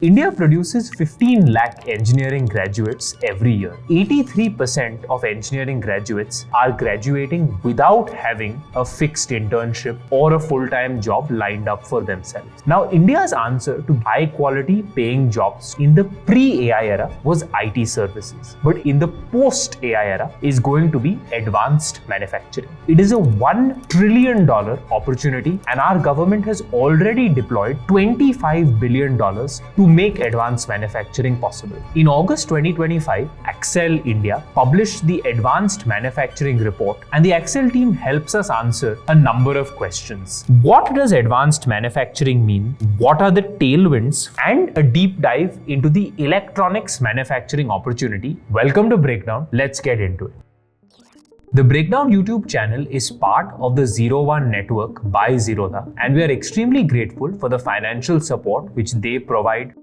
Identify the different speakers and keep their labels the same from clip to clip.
Speaker 1: India produces 15 lakh engineering graduates every year. 83% of engineering graduates are graduating without having a fixed internship or a full-time job lined up for themselves. Now, India's answer to high-quality paying jobs in the pre-AI era was IT services. But in the post-AI era is going to be advanced manufacturing. It is a $1 trillion opportunity, and our government has already deployed $25 billion to make advanced manufacturing possible. In August 2025, Accel India published the Advanced Manufacturing Report, and the Accel team helps us answer a number of questions. What does advanced manufacturing mean? What are the tailwinds? And a deep dive into the electronics manufacturing opportunity. Welcome to Breakdown. Let's get into it. The Breakdown YouTube channel is part of the 01 network by Zerodha, and we are extremely grateful for the financial support which they provide.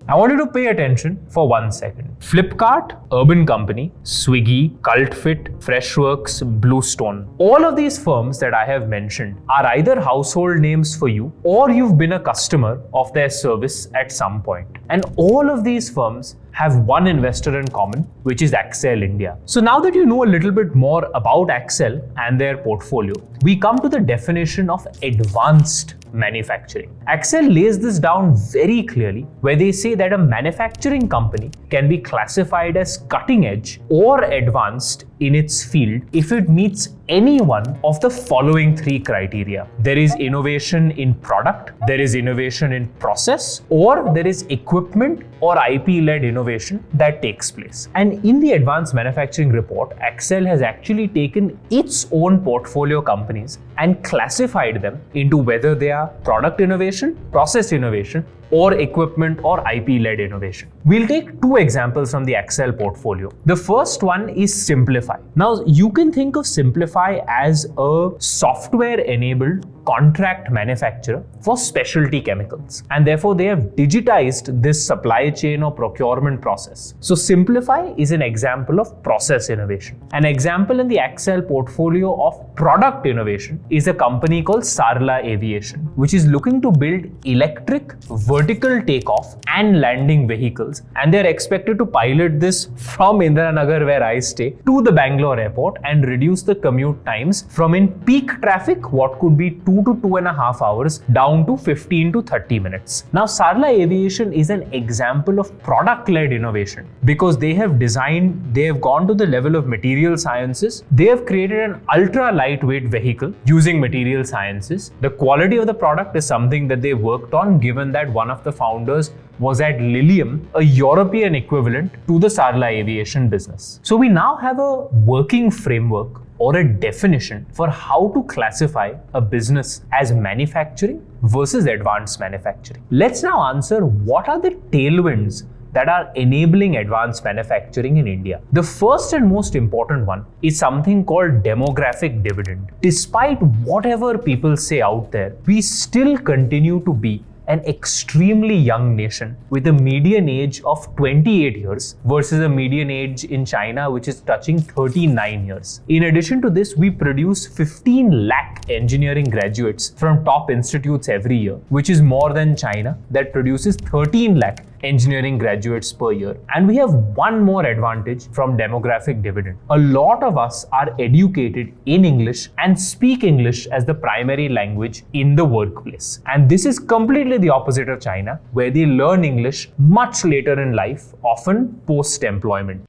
Speaker 1: I want you to pay attention for 1 second. Flipkart, Urban Company, Swiggy, Cultfit, Freshworks, Bluestone. All of these firms that I have mentioned are either household names for you or you've been a customer of their service at some point. And all of these firms have one investor in common, which is Accel India. So now that you know a little bit more about Accel and their portfolio, we come to the definition of advanced manufacturing. Accel lays this down very clearly, where they say that a manufacturing company can be classified as cutting edge or advanced in its field if it meets any one of the following 3 criteria. There is innovation in product, there is innovation in process, or there is equipment or IP-led innovation that takes place. And in the Advanced Manufacturing Report, Accel has actually taken its own portfolio companies and classified them into whether they are product innovation, process innovation, or equipment or IP-led innovation. We'll take 2 examples from the Accel portfolio. The first one is Simplify. Now, you can think of Simplify as a software-enabled contract manufacturer for specialty chemicals, and therefore they have digitized this supply chain or procurement process. So Simplify is an example of process innovation. An example in the Accel portfolio of product innovation is a company called Sarla Aviation, which is looking to build electric vertical takeoff and landing vehicles, and they're expected to pilot this from Indiranagar, where I stay, to the Bangalore airport and reduce the commute times from in peak traffic, what could be 2 to 2.5 hours, down to 15 to 30 minutes. Now, Sarla Aviation is an example of product-led innovation because they have gone to the level of material sciences. They have created an ultra lightweight vehicle using material sciences. The quality of the product is something that they worked on, given that one of the founders was at Lilium, a European equivalent to the Sarla Aviation business. So we now have a working framework or a definition for how to classify a business as manufacturing versus advanced manufacturing. Let's now answer what are the tailwinds that are enabling advanced manufacturing in India. The first and most important one is something called demographic dividend. Despite whatever people say out there, we still continue to be an extremely young nation with a median age of 28 years versus a median age in China which is touching 39 years. In addition to this, we produce 15 lakh engineering graduates from top institutes every year, which is more than China that produces 13 lakh engineering graduates per year. And we have one more advantage from demographic dividend. A lot of us are educated in English and speak English as the primary language in the workplace. And this is completely the opposite of China, where they learn English much later in life, often post-employment.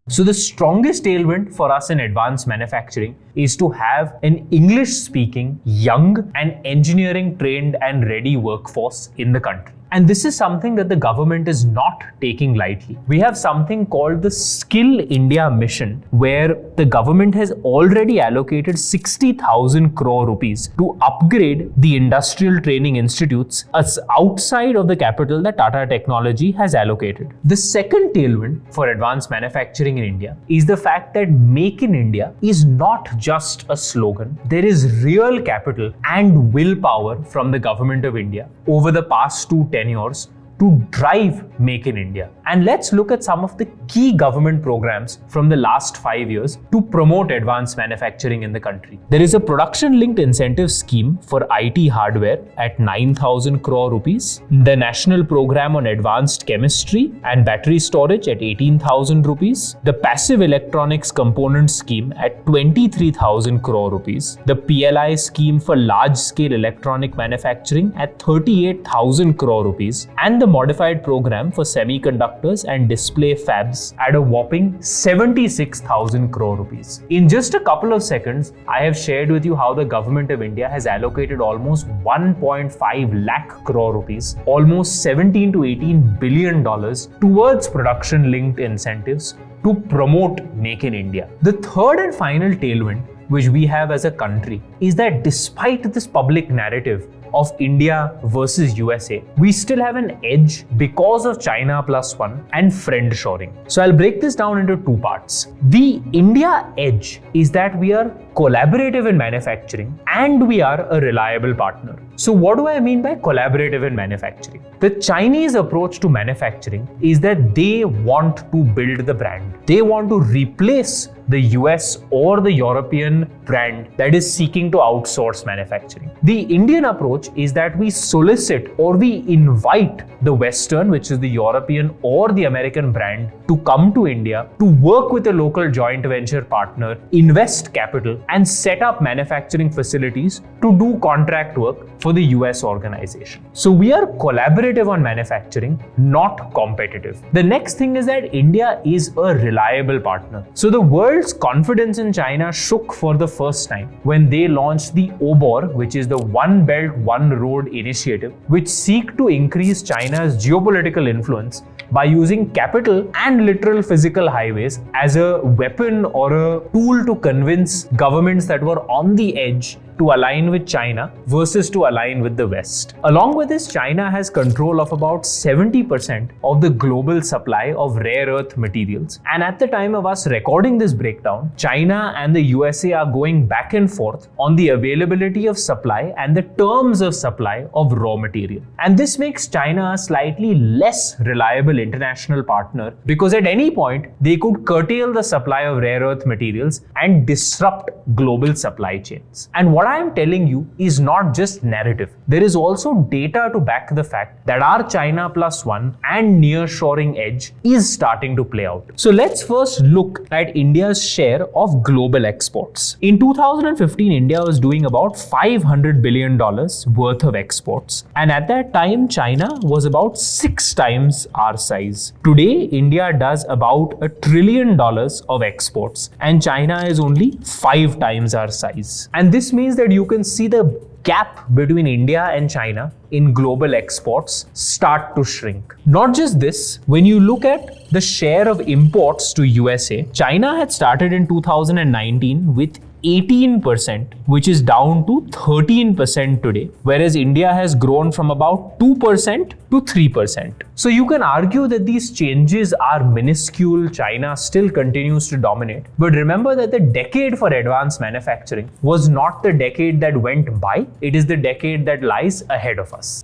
Speaker 1: So the strongest tailwind for us in advanced manufacturing is to have an English-speaking, young and engineering-trained and ready workforce in the country. And this is something that the government is not taking lightly. We have something called the Skill India Mission, where the government has already allocated 60,000 crore rupees to upgrade the industrial training institutes as outside of the capital that Tata Technology has allocated. The second tailwind for advanced manufacturing in India is the fact that Make in India is not just a slogan. There is real capital and willpower from the government of India over the past 10 years to to drive Make in India. And let's look at some of the key government programs from the last 5 years to promote advanced manufacturing in the country. There is a production-linked incentive scheme for IT hardware at 9,000 crore rupees, the National Program on Advanced Chemistry and Battery Storage at 18,000 rupees, the Passive Electronics Component Scheme at 23,000 crore rupees, the PLI scheme for large-scale electronic manufacturing at 38,000 crore rupees, and the modified program for semiconductors and display fabs at a whopping 76,000 crore rupees. In just a couple of seconds, I have shared with you how the government of India has allocated almost 1.5 lakh crore rupees, almost 17 to 18 billion dollars towards production-linked incentives to promote Make in India. The third and final tailwind which we have as a country is that despite this public narrative of India versus USA, we still have an edge because of China plus one and friend-shoring. So I'll break this down into two parts. The India edge is that we are collaborative in manufacturing and we are a reliable partner. So what do I mean by collaborative in manufacturing? The Chinese approach to manufacturing is that they want to build the brand. They want to replace the US or the European brand that is seeking to outsource manufacturing. The Indian approach is that we solicit or we invite the Western, which is the European or the American brand, to come to India to work with a local joint venture partner, invest capital, and set up manufacturing facilities to do contract work for the US organization. So we are collaborative on manufacturing, not competitive. The next thing is that India is a reliable partner. So the world's confidence in China shook for the first time when they launched the OBOR, which is the One Belt, One Road initiative, which seek to increase China's geopolitical influence by using capital and literal physical highways as a weapon or a tool to convince governments that were on the edge to align with China versus to align with the West. Along with this, China has control of about 70% of the global supply of rare earth materials. And at the time of us recording this breakdown, China and the USA are going back and forth on the availability of supply and the terms of supply of raw material. And this makes China a slightly less reliable international partner because at any point they could curtail the supply of rare earth materials and disrupt global supply chains. And what I am telling you is not just narrative. There is also data to back the fact that our China plus one and nearshoring edge is starting to play out. So let's first look at India's share of global exports. In 2015, India was doing about $500 billion worth of exports. And at that time, China was about 6 times our size. Today, India does about $1 trillion of exports and China is only 5 times our size. And this means that you can see the gap between India and China in global exports start to shrink. Not just this, when you look at the share of imports to USA, China had started in 2019 with 18%, which is down to 13% today, whereas India has grown from about 2% to 3%. So you can argue that these changes are minuscule, China still continues to dominate, but remember that the decade for advanced manufacturing was not the decade that went by, it is the decade that lies ahead of us.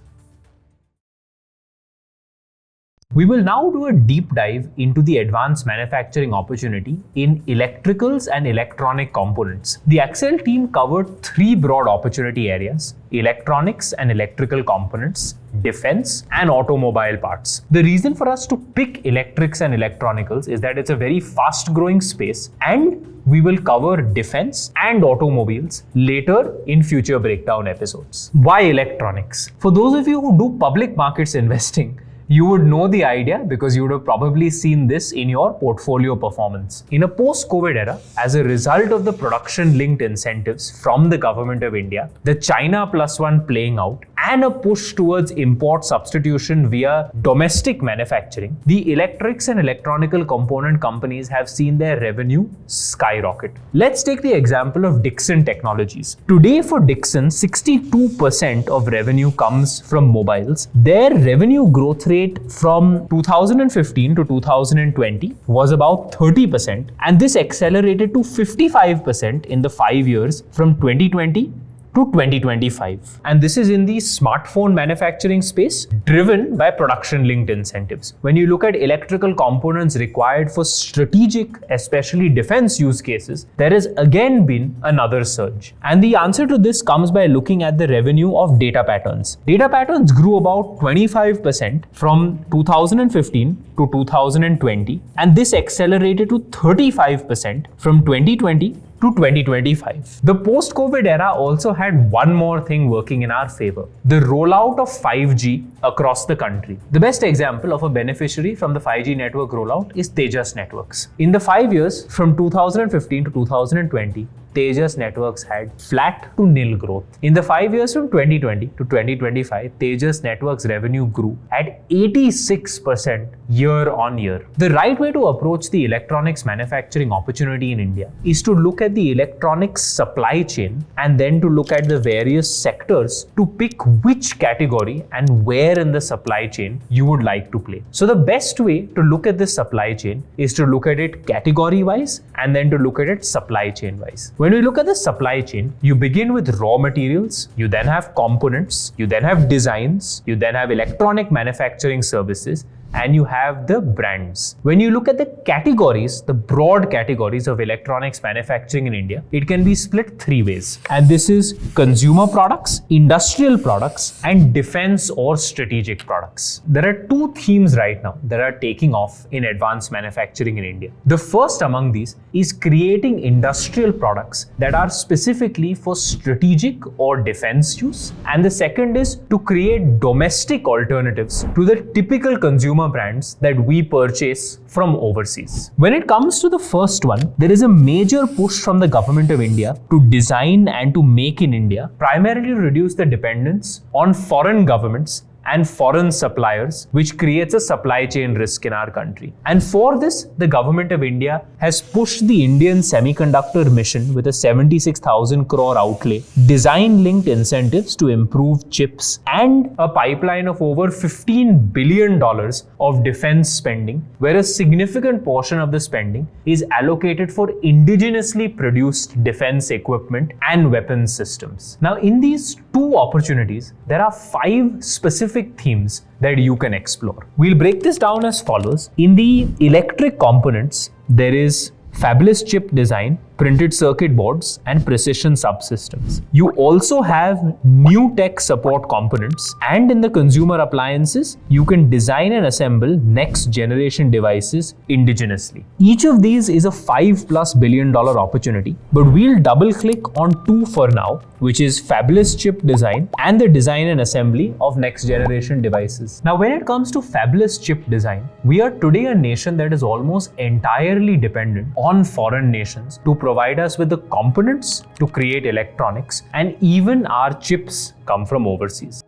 Speaker 1: We will now do a deep dive into the advanced manufacturing opportunity in electricals and electronic components. The Accel team covered 3 broad opportunity areas: electronics and electrical components, defense, and automobile parts. The reason for us to pick electrics and electronicals is that it's a very fast growing space and we will cover defense and automobiles later in future breakdown episodes. Why electronics? For those of you who do public markets investing, you would know the idea because you would have probably seen this in your portfolio performance. In a post-COVID era, as a result of the production-linked incentives from the government of India, the China plus one playing out, and a push towards import substitution via domestic manufacturing, the electrics and electronical component companies have seen their revenue skyrocket. Let's take the example of Dixon Technologies. Today for Dixon, 62% of revenue comes from mobiles. Their revenue growth rate from 2015 to 2020 was about 30%, and this accelerated to 55% in the 5 years from 2020 to 2025. And this is in the smartphone manufacturing space, driven by production-linked incentives. When you look at electrical components required for strategic, especially defense use cases, there has again been another surge. And the answer to this comes by looking at the revenue of data patterns. Data patterns grew about 25% from 2015 to 2020, and this accelerated to 35% from 2020 to 2025. The post-COVID era also had one more thing working in our favor: the rollout of 5G across the country. The best example of a beneficiary from the 5G network rollout is Tejas Networks. In the 5 years from 2015 to 2020, Tejas Networks had flat to nil growth. In the 5 years from 2020 to 2025, Tejas Networks revenue grew at 86% year on year. The right way to approach the electronics manufacturing opportunity in India is to look at the electronics supply chain and then to look at the various sectors to pick which category and where in the supply chain you would like to play. So the best way to look at this supply chain is to look at it category wise and then to look at it supply chain wise. When we look at the supply chain, you begin with raw materials, you then have components, you then have designs, you then have electronic manufacturing services, and you have the brands. When you look at the categories, the broad categories of electronics manufacturing in India, it can be split three ways. And this is consumer products, industrial products, and defense or strategic products. There are two themes right now that are taking off in advanced manufacturing in India. The first among these is creating industrial products that are specifically for strategic or defense use. And the second is to create domestic alternatives to the typical consumer brands that we purchase from overseas. When it comes to the first one, there is a major push from the government of India to design and to make in India, primarily to reduce the dependence on foreign governments and foreign suppliers, which creates a supply chain risk in our country. And for this, the government of India has pushed the Indian semiconductor mission with a 76,000 crore outlay, design-linked incentives to improve chips, and a pipeline of over $15 billion of defense spending, where a significant portion of the spending is allocated for indigenously produced defense equipment and weapons systems. Now, in these two opportunities, there are 5 specific themes that you can explore. We'll break this down as follows. In the electric components, there is fabulous chip design, printed circuit boards, and precision subsystems. You also have new tech support components, and in the consumer appliances, you can design and assemble next generation devices indigenously. Each of these is a $5+ billion opportunity, but we'll double click on 2 for now, which is fabulous chip design and the design and assembly of next generation devices. Now, when it comes to fabulous chip design, we are today a nation that is almost entirely dependent on foreign nations to provide us with the components to create electronics, and even our chips come from overseas.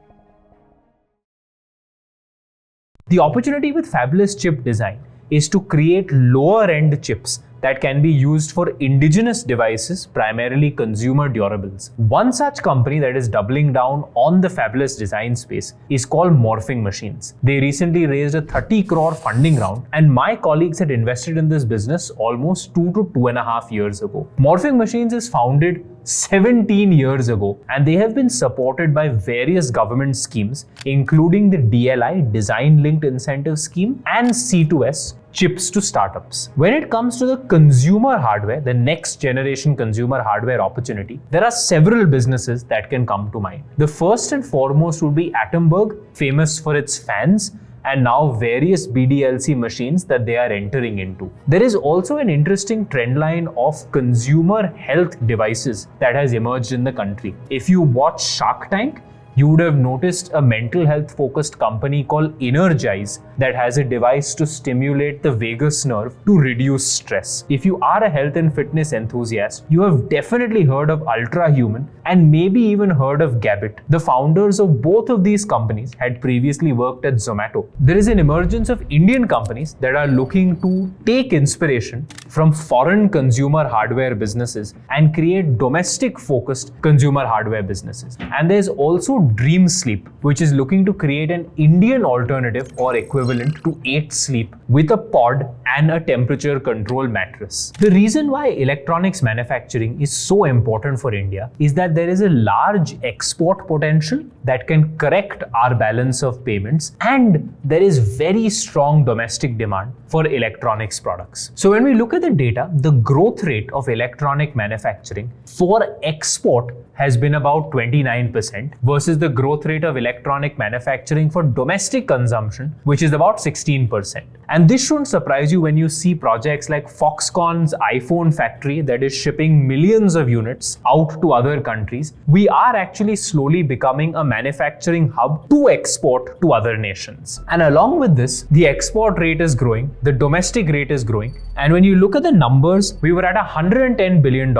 Speaker 1: The opportunity with fabulous chip design is to create lower end chips that can be used for indigenous devices, primarily consumer durables. One such company that is doubling down on the fabulous design space is called Morphing Machines. They recently raised a 30 crore funding round, and my colleagues had invested in this business almost 2 to 2.5 years ago. Morphing Machines is founded 17 years ago, and they have been supported by various government schemes, including the DLI, Design Linked Incentive Scheme, and C2S, chips to startups. When it comes to the consumer hardware, the next generation consumer hardware opportunity, there are several businesses that can come to mind. The first and foremost would be Atomberg, famous for its fans, and now various BDLC machines that they are entering into. There is also an interesting trend line of consumer health devices that has emerged in the country. If you watch Shark Tank, you would have noticed a mental health focused company called Energize that has a device to stimulate the vagus nerve to reduce stress. If you are a health and fitness enthusiast, you have definitely heard of Ultrahuman and maybe even heard of Gabbit. The founders of both of these companies had previously worked at Zomato. There is an emergence of Indian companies that are looking to take inspiration from foreign consumer hardware businesses and create domestic focused consumer hardware businesses. And there's also Dream Sleep, which is looking to create an Indian alternative or equivalent to 8 Sleep with a pod and a temperature control mattress. The reason why electronics manufacturing is so important for India is that there is a large export potential that can correct our balance of payments, and there is very strong domestic demand for electronics products. So when we look at the data, the growth rate of electronic manufacturing for export has been about 29% versus the growth rate of electronic manufacturing for domestic consumption, which is about 16%. And this shouldn't surprise you when you see projects like Foxconn's iPhone factory that is shipping millions of units out to other countries. We are actually slowly becoming a manufacturing hub to export to other nations. And along with this, the export rate is growing, the domestic rate is growing. And when you look at the numbers, we were at $110 billion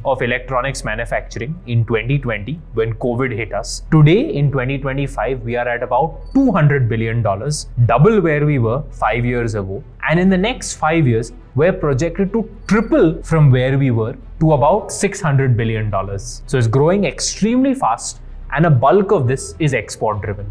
Speaker 1: of electronics manufacturing in 2020 when COVID hit us. Today in 2025, we are at about $200 billion, double where we were 5 years ago. And in the next 5 years, we're projected to triple from where we were to about $600 billion. So it's growing extremely fast, and a bulk of this is export driven.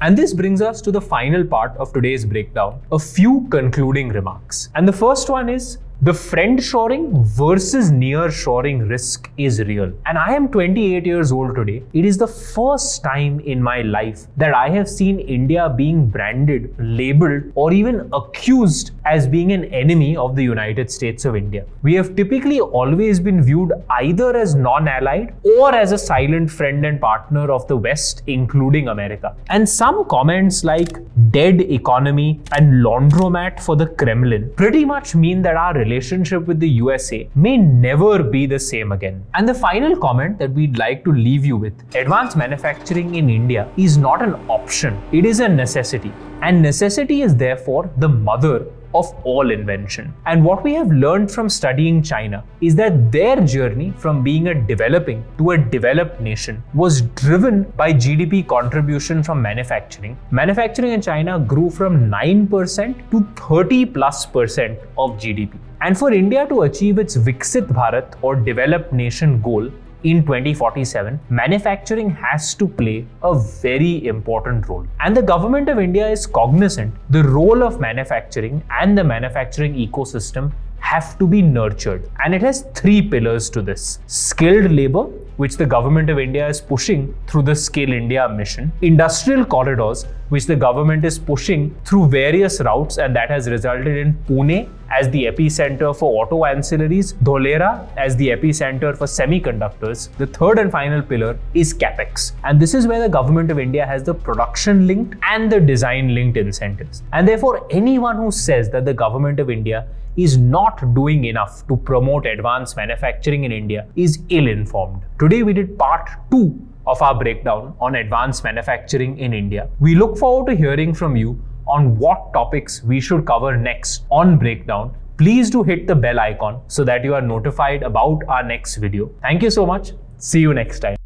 Speaker 1: And this brings us to the final part of today's breakdown, a few concluding remarks. And the first one is, the friend-shoring versus near-shoring risk is real. And I am 28 years old today. It is the first time in my life that I have seen India being branded, labeled, or even accused as being an enemy of the United States of India. We have typically always been viewed either as non-allied or as a silent friend and partner of the West, including America. And some comments like dead economy and laundromat for the Kremlin pretty much mean that our relationship with the USA may never be the same again. And the final comment that we'd like to leave you with: advanced manufacturing in India is not an option, it is a necessity. And necessity is therefore the mother of all invention. And what we have learned from studying China is that their journey from being a developing to a developed nation was driven by GDP contribution from manufacturing. Manufacturing in China grew from 9% to 30+% of GDP. And for India to achieve its Viksit Bharat or developed nation goal in 2047, manufacturing has to play a very important role. And the government of India is cognizant the role of manufacturing and the manufacturing ecosystem have to be nurtured. And it has 3 pillars to this: skilled labor, which the government of India is pushing through the Skill India mission; industrial corridors, which the government is pushing through various routes, and that has resulted in Pune as the epicenter for auto ancillaries, Dholera as the epicenter for semiconductors. The third and final pillar is capex. And this is where the government of India has the production linked and the design linked incentives. And therefore, anyone who says that the government of India is not doing enough to promote advanced manufacturing in India is ill-informed. Today we did part 2 of our breakdown on advanced manufacturing in India. We look forward to hearing from you on what topics we should cover next on Breakdown. Please do hit the bell icon so that you are notified about our next video. Thank you so much. See you next time.